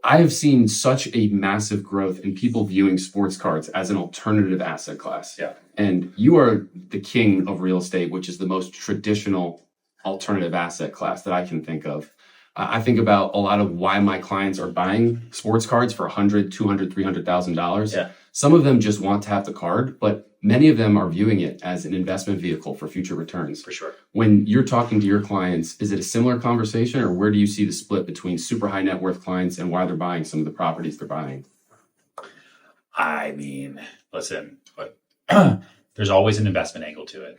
I have seen such a massive growth in people viewing sports cards as an alternative asset class. Yeah. And you are the king of real estate, which is the most traditional alternative asset class that I can think of. I think about a lot of why my clients are buying sports cards for $100,000, $200,000, $300,000. Yeah. Some of them just want to have the card, but many of them are viewing it as an investment vehicle for future returns. For sure. When you're talking to your clients, is it a similar conversation, or where do you see the split between super high net worth clients and why they're buying some of the properties they're buying? I mean, listen, there's always an investment angle to it.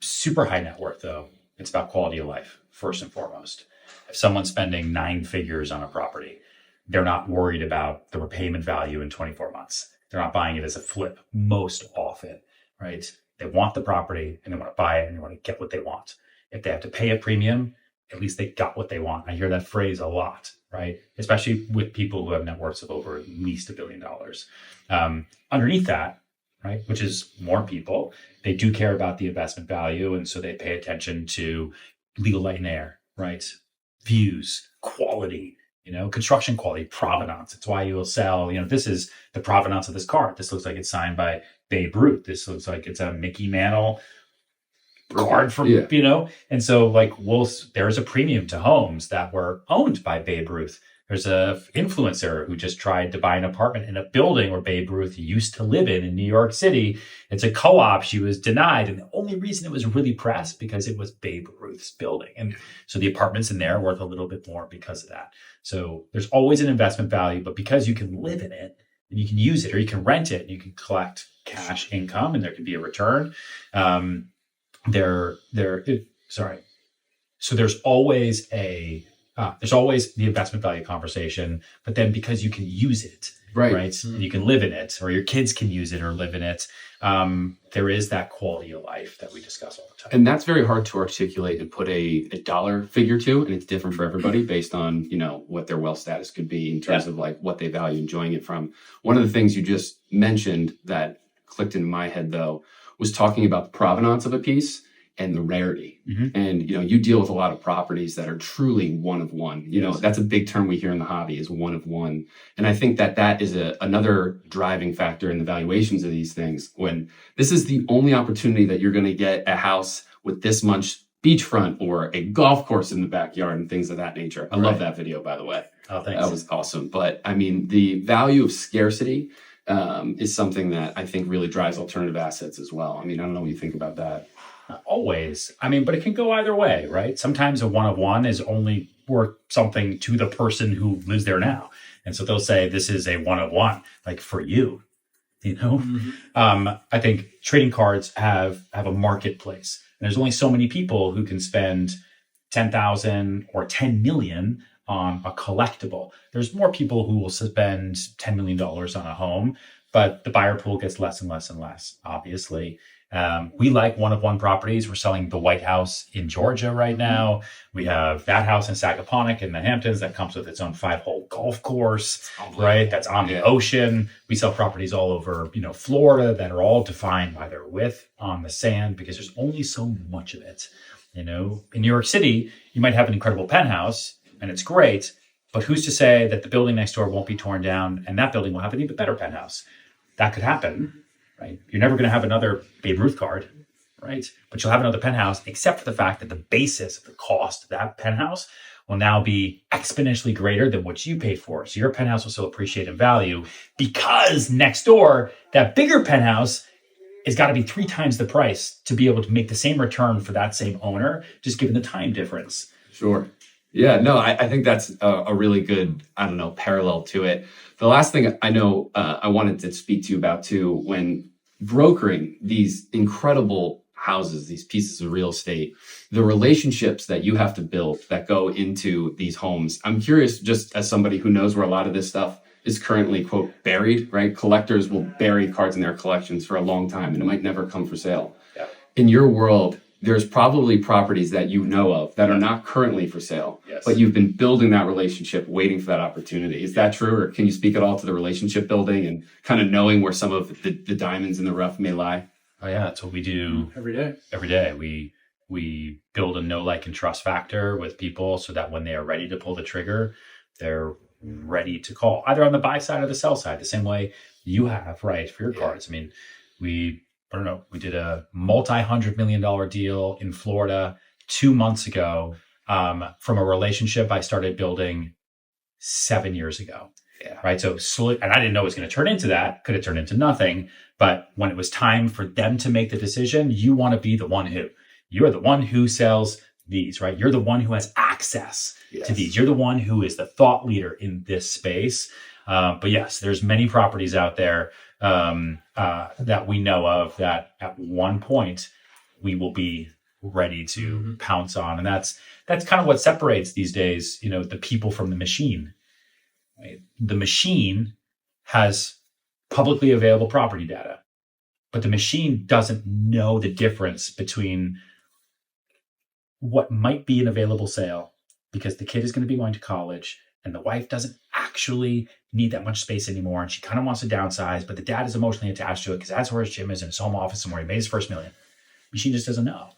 Super high net worth, though, it's about quality of life, first and foremost. If someone's spending 9 figures on a property, they're not worried about the repayment value in 24 months. They're not buying it as a flip most often, right? They want the property and they want to buy it and they want to get what they want. If they have to pay a premium, at least they got what they want. I hear that phrase a lot, right? Especially with people who have net worths of over at least $1 billion. Underneath that, right, which is more people, they do care about the investment value. And so they pay attention to legal light and air, right? Views, quality, construction quality, provenance. It's why you will sell, this is the provenance of this card. This looks like it's signed by Babe Ruth. This looks like it's a Mickey Mantle card from, and so there's a premium to homes that were owned by Babe Ruth. There's a influencer who just tried to buy an apartment in a building where Babe Ruth used to live in New York City. It's a co-op. She was denied. And the only reason it was really pressed because it was Babe Ruth's building. And so the apartments in there are worth a little bit more because of that. So there's always an investment value, but because you can live in it and you can use it or you can rent it and you can collect cash income and there can be a return. So there's always there's always the investment value conversation, but then because you can use it, right? Mm-hmm. And you can live in it, or your kids can use it or live in it. There is that quality of life that we discuss all the time. And that's very hard to articulate and put a dollar figure to, and it's different for everybody based on, what their wealth status could be in terms of like what they value enjoying it from. One of the things you just mentioned that clicked into my head though, was talking about the provenance of a piece and the rarity. Mm-hmm. And, you deal with a lot of properties that are truly one of one. That's a big term we hear in the hobby is one of one. And I think that is another driving factor in the valuations of these things. When this is the only opportunity that you're going to get a house with this much beachfront or a golf course in the backyard and things of that nature. I love that video, by the way. Oh, thanks. That was awesome. But I mean, the value of scarcity is something that I think really drives alternative assets as well. I mean, I don't know what you think about that. Always. But it can go either way, right? Sometimes a one of one is only worth something to the person who lives there now. And so they'll say, this is a one of one, like for you, Mm-hmm. I think trading cards have a marketplace. And there's only so many people who can spend 10,000 or 10 million on a collectible. There's more people who will spend $10 million on a home, but the buyer pool gets less and less and less, obviously. We like one of one properties. We're selling the White House in Georgia right now. We have that house in Sagaponack in the Hamptons that comes with its own 5-hole golf course, right? That's on the ocean. We sell properties all over, Florida that are all defined by their width on the sand because there's only so much of it. In New York City, you might have an incredible penthouse and it's great, but who's to say that the building next door won't be torn down and that building will have an even better penthouse? That could happen. Right? You're never going to have another Babe Ruth card, right? But you'll have another penthouse, except for the fact that the basis of the cost of that penthouse will now be exponentially greater than what you paid for. So your penthouse will still appreciate in value because next door, that bigger penthouse has got to be 3 times the price to be able to make the same return for that same owner, just given the time difference. Sure. Yeah, no, I think that's a really good, parallel to it. The last thing I know I wanted to speak to you about too, when brokering these incredible houses, these pieces of real estate, the relationships that you have to build that go into these homes. I'm curious, just as somebody who knows where a lot of this stuff is currently, quote, buried, right? Collectors will bury cards in their collections for a long time and it might never come for sale. Yeah. In your world, there's probably properties that you know of that are not currently for sale, but you've been building that relationship, waiting for that opportunity. Is that true? Or can you speak at all to the relationship building and kind of knowing where some of the diamonds in the rough may lie? Oh yeah. That's what we do every day. Every day. We build a know, like, and trust factor with people so that when they are ready to pull the trigger, they're ready to call, either on the buy side or the sell side, the same way you have, right, for your cards. I mean, we did a multi-$100 million deal in Florida 2 months ago, from a relationship I started building 7 years ago. Yeah. Right. So and I didn't know it was going to turn into that. Could have turned into nothing. But when it was time for them to make the decision, you want to be the one who. You're the one who sells these, right? You're the one who has access to these. You're the one who is the thought leader in this space. But yes, there's many properties out there that we know of that at one point we will be ready to pounce on. And that's kind of what separates these days, the people from the machine. Right? The machine has publicly available property data, but the machine doesn't know the difference between what might be an available sale because the kid is going to be going to college and the wife doesn't actually need that much space anymore. And she kind of wants to downsize, but the dad is emotionally attached to it because that's where his gym is and his home office and where he made his first million. The machine just doesn't know,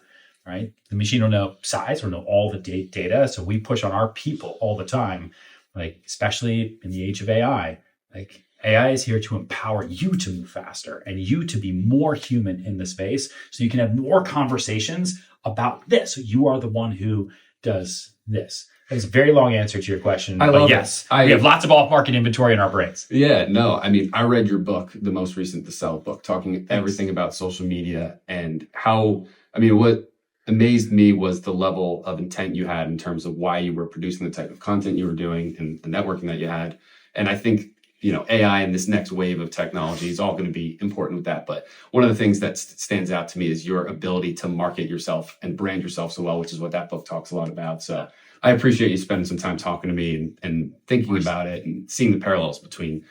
right? The machine will know size or know all the data. So we push on our people all the time, like, especially in the age of AI, like AI is here to empower you to move faster and you to be more human in the space so you can have more conversations about this. So you are the one who does this. That's a very long answer to your question. But yes, we have lots of off-market inventory in our brains. Yeah, no, I mean, I read your book, the most recent, The Sell book, talking everything about social media and how, what amazed me was the level of intent you had in terms of why you were producing the type of content you were doing and the networking that you had. And I think, AI and this next wave of technology is all going to be important with that. But one of the things that stands out to me is your ability to market yourself and brand yourself so well, which is what that book talks a lot about. So I appreciate you spending some time talking to me and thinking about it and seeing the parallels between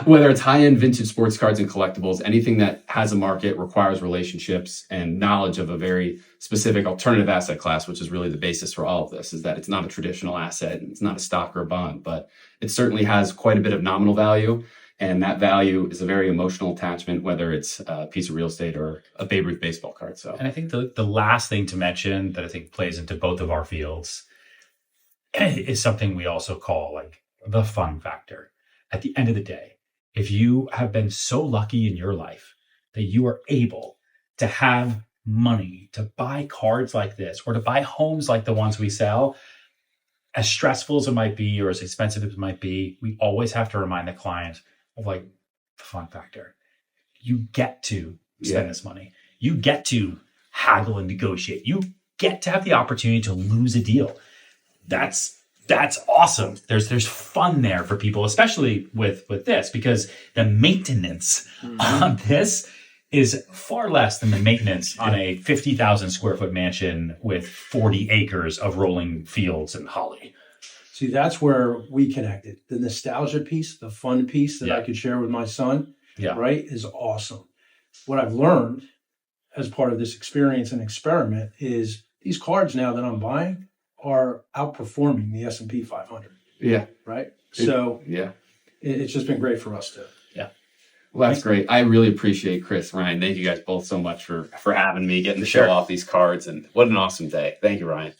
whether it's high-end vintage sports cards and collectibles, anything that has a market requires relationships and knowledge of a very specific alternative asset class, which is really the basis for all of this, is that it's not a traditional asset and it's not a stock or a bond, but it certainly has quite a bit of nominal value. And that value is a very emotional attachment, whether it's a piece of real estate or a Babe Ruth baseball card. So, and I think the last thing to mention that I think plays into both of our fields is something we also call like the fun factor. At the end of the day, if you have been so lucky in your life that you are able to have money to buy cards like this or to buy homes like the ones we sell, as stressful as it might be or as expensive as it might be, we always have to remind the client of like the fun factor. You get to spend this money. You get to haggle and negotiate. You get to have the opportunity to lose a deal. That's awesome. There's fun there for people, especially with this, because the maintenance on this is far less than the maintenance on a 50,000 square foot mansion with 40 acres of rolling fields and holly. See, that's where we connected. The nostalgia piece, the fun piece that I could share with my son, right, is awesome. What I've learned as part of this experience and experiment is these cards now that I'm buying are outperforming the S&P 500. Yeah. Right? So yeah, it's just been great for us too. Yeah. Well, that's great. I really appreciate Chris, Ryan. Thank you guys both so much for having me, getting to show off these cards. And what an awesome day. Thank you, Ryan.